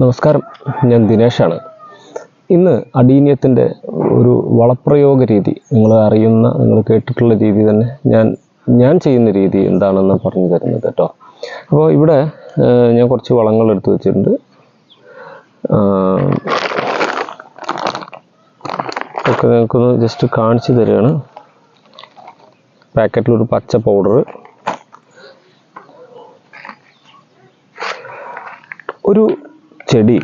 നമസ്കാരം, ഞാൻ ദിനേശാണ്. ഇന്ന് അഡീനിയത്തിൻ്റെ ഒരു വളപ്രയോഗ രീതി നിങ്ങൾ കേട്ടിട്ടുള്ള രീതി തന്നെ ഞാൻ ചെയ്യുന്ന രീതി എന്താണെന്ന് പറഞ്ഞു തരുന്നത് കേട്ടോ. അപ്പോൾ ഇവിടെ ഞാൻ കുറച്ച് വളങ്ങൾ എടുത്തു വെച്ചിട്ടുണ്ട്. ഒക്കെ നിങ്ങൾക്കൊന്ന് ജസ്റ്റ് കാണിച്ചു തരികയാണ്. പാക്കറ്റിലൊരു പച്ച പൗഡർ, ഒരു ചെടി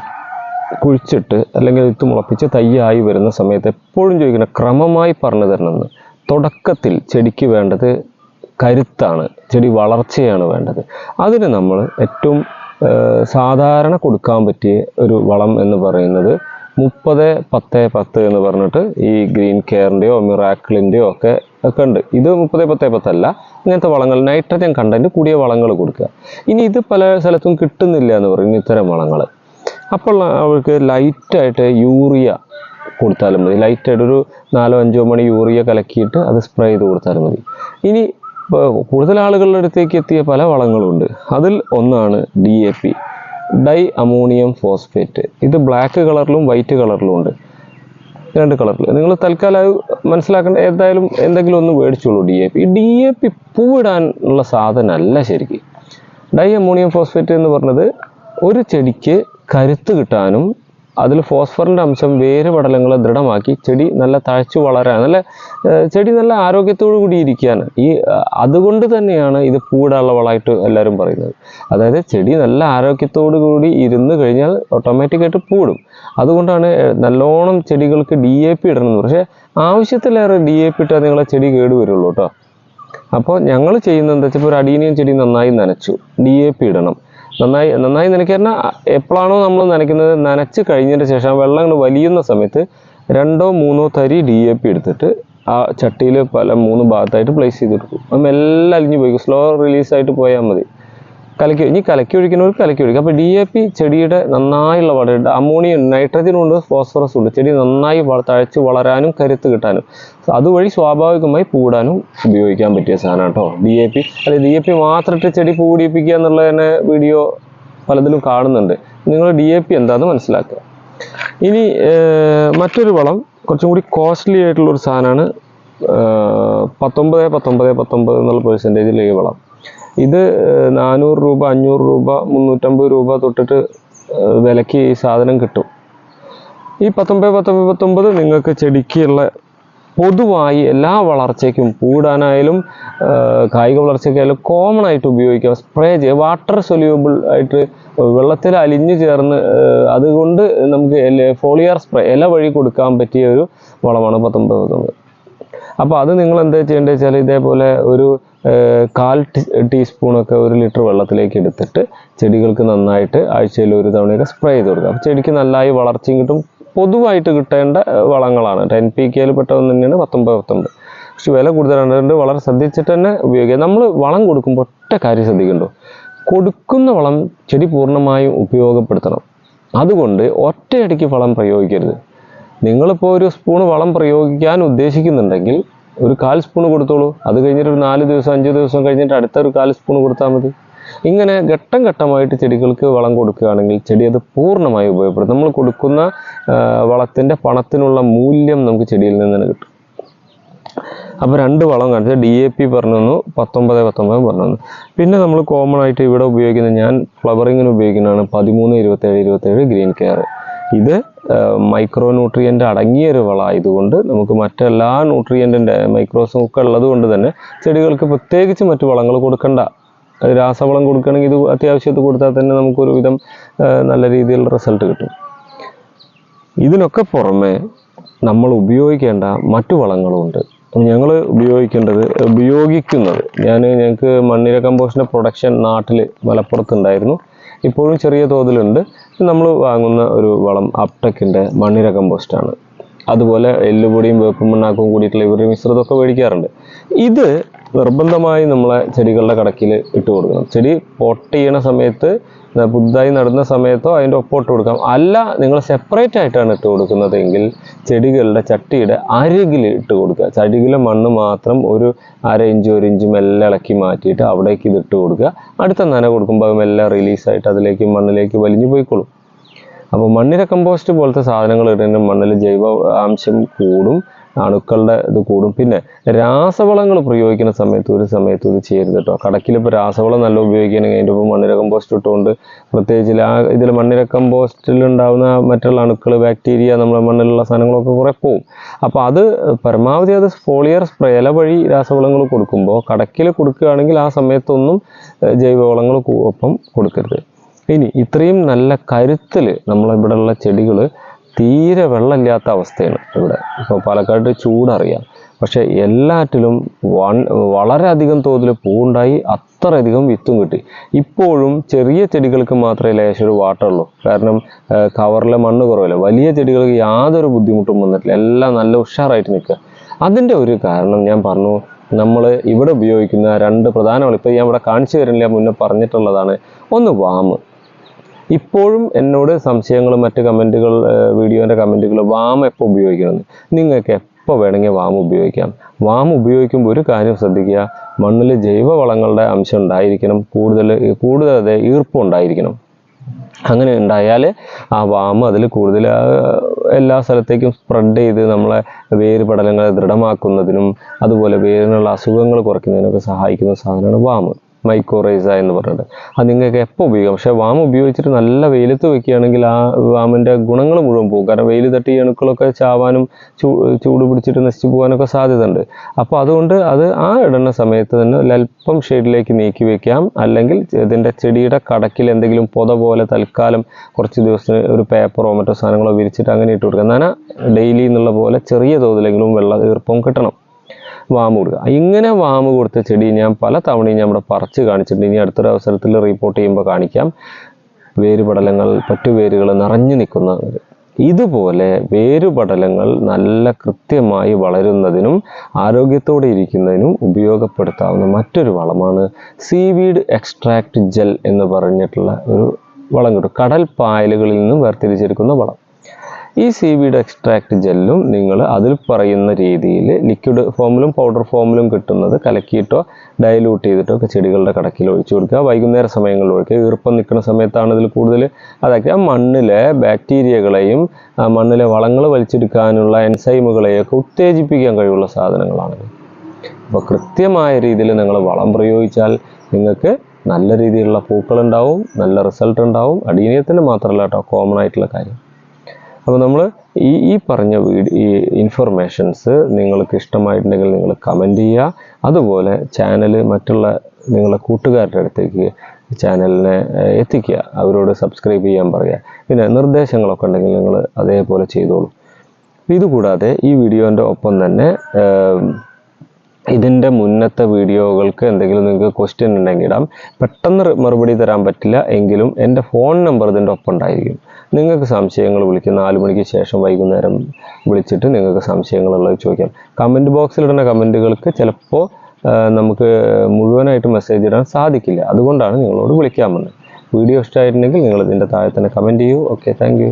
കുഴിച്ചിട്ട് അല്ലെങ്കിൽ വിത്ത് മുളപ്പിച്ച് തയ്യായി വരുന്ന സമയത്ത് എപ്പോഴും ചോദിക്കണം, ക്രമമായി പറഞ്ഞു തരണമെന്ന്. തുടക്കത്തിൽ ചെടിക്ക് വേണ്ടത് കരുത്താണ്, ചെടി വളർച്ചയാണ് വേണ്ടത്. അതിന് നമ്മൾ ഏറ്റവും സാധാരണ കൊടുക്കാൻ പറ്റിയ ഒരു വളം എന്ന് പറയുന്നത് 30-10-10 എന്ന് പറഞ്ഞിട്ട് ഈ ഗ്രീൻ കെയറിൻ്റെയോ മിറാക്കിളിൻ്റെയോ ഒക്കെ ഉണ്ട്. ഇത് 30-10-10 അല്ല, ഇങ്ങനത്തെ വളങ്ങൾ നൈട്രജൻ കണ്ടന്റ് കൂടിയ വളങ്ങൾ കൊടുക്കുക. ഇനി ഇത് പല സ്ഥലത്തും കിട്ടുന്നില്ല എന്ന് പറയുന്നു ഇത്തരം വളങ്ങൾ. അപ്പോൾ അവർക്ക് ലൈറ്റായിട്ട് യൂറിയ കൊടുത്താലും മതി. ലൈറ്റായിട്ട് ഒരു 4-5 മണി യൂറിയ കലക്കിയിട്ട് അത് സ്പ്രേ ചെയ്ത് കൊടുത്താലും മതി. ഇനി കൂടുതൽ ആളുകളുടെ അടുത്തേക്ക് എത്തിയ പല വളങ്ങളുണ്ട്. അതിൽ ഒന്നാണ് DAP, ഡൈ അമോണിയം ഫോസ്ഫേറ്റ്. ഇത് ബ്ലാക്ക് കളറിലും വൈറ്റ് കളറിലും ഉണ്ട്, 2 കളറിൽ. നിങ്ങൾ തൽക്കാലം മനസ്സിലാക്കേണ്ട ഏതായാലും എന്തെങ്കിലും ഒന്ന് മേടിച്ചോളൂ. DAP പൂവിടാനുള്ള സാധനമല്ല ശരിക്കും. ഡൈ അമോണിയം ഫോസ്ഫേറ്റ് എന്ന് പറഞ്ഞത് ഒരു ചെടിക്ക് കരുത്ത് കിട്ടാനും അതിൽ ഫോസ്ഫറിൻ്റെ അംശം വേര് പടലങ്ങളെ ദൃഢമാക്കി ചെടി നല്ല തഴച്ചു വളരാൻ, ചെടി നല്ല ആരോഗ്യത്തോടു കൂടി ഇരിക്കാൻ, അതുകൊണ്ട് തന്നെയാണ് ഇത് പൂവിടാനുള്ള വളമായിട്ട് എല്ലാവരും പറയുന്നത്. അതായത് ചെടി നല്ല ആരോഗ്യത്തോടു കൂടി ഇരുന്ന് കഴിഞ്ഞാൽ ഓട്ടോമാറ്റിക്കായിട്ട് പൂവിടും. അതുകൊണ്ടാണ് നല്ലോണം ചെടികൾക്ക് DAP ഇടണമെന്ന്. പക്ഷേ ആവശ്യത്തിലേറെ DAP ഇട്ടാൽ നിങ്ങളെ ചെടി കേടുവരുള്ളൂ കേട്ടോ. അപ്പോൾ ഞങ്ങൾ ചെയ്യുന്നത് എന്താ വെച്ചാൽ, ഇപ്പോൾ ഒരു അഡീനിയം ചെടി നന്നായി നനച്ചു, DAP ഇടണം. നന്നായി നനയ്ക്കാൻ എപ്പോഴാണോ നമ്മൾ നനയ്ക്കുന്നത്, നനച്ച് കഴിഞ്ഞതിന് ശേഷം വെള്ളം വലിയുന്ന സമയത്ത് 2-3 തരി DAP എടുത്തിട്ട് ആ ചട്ടിയിൽ 3 ഭാഗത്തായിട്ട് പ്ലേസ് ചെയ്ത് കൊടുക്കും. അത് മെല്ലെ അലിഞ്ഞു പോയി, സ്ലോ റിലീസായിട്ട് പോയാൽ മതി. കലക്കി ഒഴിക്കുന്നവർക്ക് കലക്കി ഒഴിക്കും. അപ്പോൾ DAP ചെടിയുടെ നന്നായുള്ള വളരുണ്ട്. അമോണിയം, നൈട്രജൻ ഉണ്ട്, ഫോസ്ഫറസ് ഉണ്ട്. ചെടി നന്നായി തഴച്ച് വളരാനും കരുത്ത് കിട്ടാനും അതുവഴി സ്വാഭാവികമായി പൂടാനും ഉപയോഗിക്കാൻ പറ്റിയ സാധനം കേട്ടോ DAP. DAP മാത്രം ഇട്ട് ചെടി പൂടിപ്പിക്കുക എന്നുള്ള തന്നെ വീഡിയോ പലതിലും കാണുന്നുണ്ട്. നിങ്ങൾ DAP എന്താണെന്ന് മനസ്സിലാക്കുക. ഇനി മറ്റൊരു വളം കുറച്ചും കൂടി കോസ്റ്റ്ലി ആയിട്ടുള്ളൊരു സാധനമാണ് 19-19-19 എന്നുള്ള പെർസെൻറ്റേജിൽ ഈ വളം. ഇത് 400 രൂപ, 500 രൂപ, 350 രൂപ തൊട്ടിട്ട് വിലയ്ക്ക് ഈ സാധനം കിട്ടും. ഈ 19-19-19 നിങ്ങൾക്ക് ചെടിക്കുള്ള പൊതുവായി എല്ലാ വളർച്ചയ്ക്കും, പൂടാനായാലും കായിക വളർച്ചയ്ക്കായാലും കോമൺ ആയിട്ട് ഉപയോഗിക്കാം. സ്പ്രേ ചെയ്യുക, വാട്ടർ സൊല്യൂബിൾ ആയിട്ട് വെള്ളത്തിൽ അലിഞ്ഞു ചേർന്ന്, അതുകൊണ്ട് നമുക്ക് ഫോളിയർ സ്പ്രേ ഇല വഴി കൊടുക്കാൻ പറ്റിയ ഒരു വളമാണ് 19-19. അപ്പോൾ അത് നിങ്ങൾ എന്താ ചെയ്യേണ്ടത് വെച്ചാൽ, ഇതേപോലെ ഒരു 1/4 ടീസ്പൂണൊക്കെ 1 ലിറ്റർ വെള്ളത്തിലേക്ക് എടുത്തിട്ട് ചെടികൾക്ക് നന്നായിട്ട് ആഴ്ചയിൽ 1 തവണയൊക്കെ സ്പ്രേ ചെയ്ത് കൊടുക്കുക. അപ്പോൾ ചെടിക്ക് നല്ലതായി വളർച്ചയും കിട്ടും. പൊതുവായിട്ട് കിട്ടേണ്ട വളങ്ങളാണ്. NPK പെട്ടത് തന്നെയാണ് 19-19. പക്ഷെ വില കൂടുതലാണ്. അതുകൊണ്ട് വളരെ ശ്രദ്ധിച്ചിട്ട് തന്നെ ഉപയോഗിക്കുക. നമ്മൾ വളം കൊടുക്കുമ്പോൾ ഒറ്റ കാര്യം ശ്രദ്ധിക്കണ്ടോ, കൊടുക്കുന്ന വളം ചെടി പൂർണ്ണമായും ഉപയോഗപ്പെടുത്തണം. അതുകൊണ്ട് ഒറ്റയടിക്ക് വളം പ്രയോഗിക്കരുത്. നിങ്ങളിപ്പോൾ ഒരു സ്പൂൺ വളം പ്രയോഗിക്കാൻ ഉദ്ദേശിക്കുന്നുണ്ടെങ്കിൽ 1/4 സ്പൂൺ കൊടുത്തോളൂ. അത് കഴിഞ്ഞിട്ട് ഒരു 4 ദിവസം 5 ദിവസം കഴിഞ്ഞിട്ട് അടുത്ത 1/4 സ്പൂൺ കൊടുത്താൽ മതി. ഇങ്ങനെ ഘട്ടം ഘട്ടമായിട്ട് ചെടികൾക്ക് വളം കൊടുക്കുകയാണെങ്കിൽ ചെടി അത് പൂർണ്ണമായി ഉപയോഗപ്പെടും. നമ്മൾ കൊടുക്കുന്ന വളത്തിൻ്റെ പണത്തിനുള്ള മൂല്യം നമുക്ക് ചെടിയിൽ നിന്ന് തന്നെ കിട്ടും. അപ്പോൾ 2 വളം കാണിച്ചാൽ DAP പറഞ്ഞു തന്നു, 19-19 പറഞ്ഞു തന്നു. പിന്നെ നമ്മൾ കോമൺ ആയിട്ട് ഇവിടെ ഉപയോഗിക്കുന്ന, ഞാൻ ഫ്ലവറിങ്ങിന് ഉപയോഗിക്കുന്നതാണ് 13-27-27 ഗ്രീൻ കെയർ. ഇത് മൈക്രോ ന്യൂട്രിയൻ്റ് അടങ്ങിയൊരു വളമായതുകൊണ്ട് നമുക്ക് മറ്റെല്ലാ ന്യൂട്രിയൻറ്റിൻ്റെ മൈക്രോസും ഒക്കെ ഉള്ളത് കൊണ്ട് തന്നെ ചെടികൾക്ക് പ്രത്യേകിച്ച് മറ്റു വളങ്ങൾ കൊടുക്കണ്ട. രാസവളം കൊടുക്കുകയാണെങ്കിൽ ഇത് അത്യാവശ്യത്തിൽ കൊടുത്താൽ തന്നെ നമുക്കൊരു വിധം നല്ല രീതിയിലുള്ള റിസൾട്ട് കിട്ടും. ഇതിനൊക്കെ പുറമെ നമ്മൾ ഉപയോഗിക്കേണ്ട മറ്റു വളങ്ങളുമുണ്ട്. ഞങ്ങൾ ഉപയോഗിക്കുന്നത് ഞങ്ങൾക്ക് മണ്ണിര കമ്പോസ്റ്റിൻ്റെ പ്രൊഡക്ഷൻ നാട്ടിൽ മലപ്പുറത്തുണ്ടായിരുന്നു. ഇപ്പോഴും ചെറിയ തോതിലുണ്ട്. നമ്മൾ വാങ്ങുന്ന ഒരു വളം അപ്ടെക്കിൻ്റെ മണ്ണിര കമ്പോസ്റ്റാണ്. അതുപോലെ എല്ലുപൊടിയും വേപ്പും മണ്ണാക്കും കൂടിയിട്ടുള്ള ഇവരുടെ മിശ്രിതമൊക്കെ മേടിക്കാറുണ്ട്. ഇത് നിർബന്ധമായി നമ്മളെ ചെടികളുടെ കടക്കിൽ ഇട്ട് കൊടുക്കണം. ചെടി പൊട്ട് ചെയ്യണ സമയത്ത്, പുതുതായി നടുന്ന സമയത്തോ അതിൻ്റെ ഒപ്പം ഇട്ട് കൊടുക്കാം. അല്ല, നിങ്ങൾ സെപ്പറേറ്റ് ആയിട്ടാണ് ഇട്ട് കൊടുക്കുന്നതെങ്കിൽ ചെടികളുടെ ചട്ടിയുടെ അരികിൽ ഇട്ട് കൊടുക്കുക. ചടിയിലെ മണ്ണ് മാത്രം ഒരു 1/2 ഇഞ്ച് 1 ഇഞ്ച് മെല്ലെ ഇളക്കി മാറ്റിയിട്ട് അവിടേക്ക് ഇതിട്ട് കൊടുക്കുക. അടുത്ത നന കൊടുക്കുമ്പോൾ അത് മെല്ലെ റിലീസായിട്ട് അതിലേക്ക് മണ്ണിലേക്ക് വലിഞ്ഞു പോയിക്കോളും. അപ്പോൾ മണ്ണിര കമ്പോസ്റ്റ് പോലത്തെ സാധനങ്ങൾ ഇടുന്ന മണ്ണിൽ ജൈവ അംശം കൂടും, അണുക്കളുടെ ഇത് കൂടും. പിന്നെ രാസവളങ്ങൾ പ്രയോഗിക്കുന്ന സമയത്ത് ഇത് ചെയ്യരുത് കേട്ടോ. കടക്കിലിപ്പോൾ രാസവളം നല്ല ഉപയോഗിക്കുകയാണെങ്കിൽ അതിൻ്റെ ഒപ്പം മണ്ണിര കമ്പോസ്റ്റ് ഇട്ടുകൊണ്ട്, പ്രത്യേകിച്ച് ഇതിൽ മണ്ണിര കമ്പോസ്റ്റിൽ ഉണ്ടാകുന്ന മറ്റുള്ള അണുക്കൾ, ബാക്ടീരിയ, നമ്മുടെ മണ്ണിലുള്ള സാധനങ്ങളൊക്കെ കുറേ പോവും. അപ്പോൾ അത് പരമാവധി അത് ഫോളിയർ സ്പ്രേ ഇല വഴി രാസവളങ്ങൾ കൊടുക്കുമ്പോൾ കടക്കിൽ കൊടുക്കുകയാണെങ്കിൽ ആ സമയത്തൊന്നും ജൈവവളങ്ങൾ ഒപ്പം കൊടുക്കരുത്. ഇനി ഇത്രയും നല്ല കരുത്തിൽ നമ്മളിവിടെയുള്ള ചെടികൾ തീരെ വെള്ളമില്ലാത്ത അവസ്ഥയാണ് ഇവിടെ. ഇപ്പോൾ പാലക്കാട് ചൂടറിയാം, പക്ഷേ എല്ലാറ്റിലും വളരെയധികം തോതിൽ പൂവുണ്ടായി, അത്രയധികം വിത്തും കിട്ടി. ഇപ്പോഴും ചെറിയ ചെടികൾക്ക് മാത്രമേ ലേശം ഒരു വാട്ടമുള്ളൂ, കാരണം കവറിലെ മണ്ണ് കുറവില്ല. വലിയ ചെടികൾക്ക് യാതൊരു ബുദ്ധിമുട്ടും വന്നിട്ടില്ല, എല്ലാം നല്ല ഉഷാറായിട്ട് നിൽക്കുക. അതിൻ്റെ ഒരു കാരണം ഞാൻ പറഞ്ഞു, നമ്മൾ ഇവിടെ ഉപയോഗിക്കുന്ന 2 പ്രധാന വളം, ഇപ്പോൾ ഞാൻ ഇവിടെ കാണിച്ചു തരുന്നില്ല, മുന്നേ പറഞ്ഞിട്ടുള്ളതാണ്. ഒന്ന് വാമ്. ഇപ്പോഴും എന്നോട് സംശയങ്ങൾ, മറ്റ് കമൻറ്റുകൾ, വീഡിയോൻ്റെ കമൻറ്റുകൾ, വാമ് എപ്പോൾ ഉപയോഗിക്കണമെന്ന്. നിങ്ങൾക്ക് എപ്പോൾ വേണമെങ്കിൽ വാമ് ഉപയോഗിക്കാം. വാമ് ഉപയോഗിക്കുമ്പോൾ ഒരു കാര്യം ശ്രദ്ധിക്കുക, മണ്ണിൽ ജൈവവളങ്ങളുടെ അംശം ഉണ്ടായിരിക്കണം, കൂടുതൽ ഈർപ്പം ഉണ്ടായിരിക്കണം. അങ്ങനെ ഉണ്ടായാൽ ആ വാമ് അതിൽ കൂടുതൽ എല്ലാ സ്ഥലത്തേക്കും സ്പ്രെഡ് ചെയ്ത് നമ്മളെ വേര് പടലങ്ങളെ ദൃഢമാക്കുന്നതിനും അതുപോലെ വേരിനുള്ള അസുഖങ്ങൾ കുറയ്ക്കുന്നതിനൊക്കെ സഹായിക്കുന്ന സാധനമാണ് വാമ്, മൈക്കോറൈസ എന്ന് പറഞ്ഞിട്ട്. അത് നിങ്ങൾക്ക് എപ്പോൾ ഉപയോഗിക്കാം. പക്ഷേ വാമ് ഉപയോഗിച്ചിട്ട് നല്ല വെയിലത്ത് വെക്കുകയാണെങ്കിൽ ആ വാമിൻ്റെ ഗുണങ്ങൾ മുഴുവൻ പോകും. കാരണം വെയിൽ തട്ടി അണുക്കളൊക്കെ ചാവാനും ചൂട് പിടിച്ചിട്ട് നശിച്ചു പോകാനൊക്കെ സാധ്യത ഉണ്ട്. അപ്പോൾ അതുകൊണ്ട് അത് ആ ഇടുന്ന സമയത്ത് തന്നെ അല്പം ഷെയ്ഡിലേക്ക് നീക്കി വെക്കാം. അല്ലെങ്കിൽ ഇതിൻ്റെ ചെടിയുടെ കടക്കിൽ എന്തെങ്കിലും പൊത പോലെ തൽക്കാലം കുറച്ച് ദിവസത്തിന് ഒരു പേപ്പറോ മറ്റോ സാധനങ്ങളോ വിരിച്ചിട്ട് അങ്ങനെ ഇട്ട് കൊടുക്കുക. എന്നാൽ ഡെയിലി എന്നുള്ള പോലെ ചെറിയ തോതിലെങ്കിലും ഈർപ്പം കിട്ടണം. വാമ് കൊടുക്കുക. ഇങ്ങനെ വാമ് കൊടുത്ത ചെടി ഞാൻ പല തവണയും ഞാൻ ഇവിടെ പറിച്ച് കാണിച്ചിട്ടുണ്ട്. ഇനി അടുത്തൊരു അവസരത്തിൽ റിപ്പോർട്ട് ചെയ്യുമ്പോൾ കാണിക്കാം. വേരുപടലങ്ങൾ, പറ്റുവേരുകൾ നിറഞ്ഞു നിൽക്കുന്നത്. ഇതുപോലെ വേരുപടലങ്ങൾ നല്ല കൃത്യമായി വളരുന്നതിനും ആരോഗ്യത്തോടെ ഇരിക്കുന്നതിനും ഉപയോഗപ്പെടുത്താവുന്ന മറ്റൊരു വളമാണ് സീവീഡ് എക്സ്ട്രാക്റ്റ് ജെൽ എന്ന് പറഞ്ഞിട്ടുള്ള ഒരു വളം കിട്ടും. കടൽ പായലുകളിൽ നിന്നും വേർതിരിച്ചെടുക്കുന്ന വളം. ഈ സീവീഡ് എക്സ്ട്രാക്റ്റ് ജെല്ലും നിങ്ങൾ അതിൽ പറയുന്ന രീതിയിൽ ലിക്വിഡ് ഫോമിലും പൗഡർ ഫോമിലും കിട്ടുന്നത് കലക്കിയിട്ടോ ഡയലൂട്ട് ചെയ്തിട്ടോ ഒക്കെ ചെടികളുടെ കടക്കിൽ ഒഴിച്ചു കൊടുക്കുക. വൈകുന്നേര സമയങ്ങളിൽ ഒഴിക്കുക. ഈർപ്പം നിൽക്കുന്ന സമയത്താണ് ഇതിൽ കൂടുതൽ അതൊക്കെ മണ്ണിലെ ബാക്ടീരിയകളെയും മണ്ണിലെ വളങ്ങൾ വലിച്ചെടുക്കാനുള്ള എൻസൈമുകളെയൊക്കെ ഉത്തേജിപ്പിക്കാൻ കഴിവുള്ള സാധനങ്ങളാണ്. അപ്പോൾ കൃത്യമായ രീതിയിൽ നിങ്ങൾ വളം പ്രയോഗിച്ചാൽ നിങ്ങൾക്ക് നല്ല രീതിയിലുള്ള പൂക്കളുണ്ടാവും, നല്ല റിസൾട്ട് ഉണ്ടാവും. അടീനിയത്തിൻ്റെ മാത്രമല്ല കേട്ടോ, കോമൺ ആയിട്ടുള്ള കാര്യം. അപ്പോൾ നമ്മൾ ഈ പറഞ്ഞ ഈ ഇൻഫർമേഷൻസ് നിങ്ങൾക്ക് ഇഷ്ടമായിട്ടുണ്ടെങ്കിൽ നിങ്ങൾ കമൻറ്റ് ചെയ്യുക. അതുപോലെ ചാനൽ മറ്റുള്ള നിങ്ങളുടെ കൂട്ടുകാരുടെ അടുത്തേക്ക് ചാനലിനെ എത്തിക്കുക, അവരോട് സബ്സ്ക്രൈബ് ചെയ്യാൻ പറയുക. പിന്നെ നിർദ്ദേശങ്ങളൊക്കെ ഉണ്ടെങ്കിൽ നിങ്ങൾ അതേപോലെ ചെയ്തോളൂ. ഇതുകൂടാതെ ഈ വീഡിയോൻ്റെ ഒപ്പം തന്നെ ഇതിൻ്റെ മുന്നത്തെ വീഡിയോകൾക്ക് എന്തെങ്കിലും നിങ്ങൾക്ക് ക്വസ്റ്റ്യൻ ഉണ്ടെങ്കിൽ ഇടാം. പെട്ടെന്ന് മറുപടി തരാൻ പറ്റില്ല എങ്കിലും എൻ്റെ ഫോൺ നമ്പർ ഇതിൻ്റെ ഒപ്പം ഉണ്ടായിരിക്കും. നിങ്ങൾക്ക് സംശയങ്ങൾ വിളിക്കും. 4 മണിക്ക് ശേഷം വൈകുന്നേരം വിളിച്ചിട്ട് നിങ്ങൾക്ക് സംശയങ്ങളുള്ളത് ചോദിക്കാം. കമൻറ്റ് ബോക്സിലിടുന്ന കമൻറ്റുകൾക്ക് ചിലപ്പോൾ നമുക്ക് മുഴുവനായിട്ട് മെസ്സേജ് ഇടാൻ സാധിക്കില്ല. അതുകൊണ്ടാണ് നിങ്ങളോട് വിളിക്കാൻ വന്നത്. വീഡിയോ ഇഷ്ടമായിട്ടുണ്ടെങ്കിൽ നിങ്ങൾ ഇതിൻ്റെ താഴെ തന്നെ കമൻറ്റ് ചെയ്യൂ. Okay, thank you.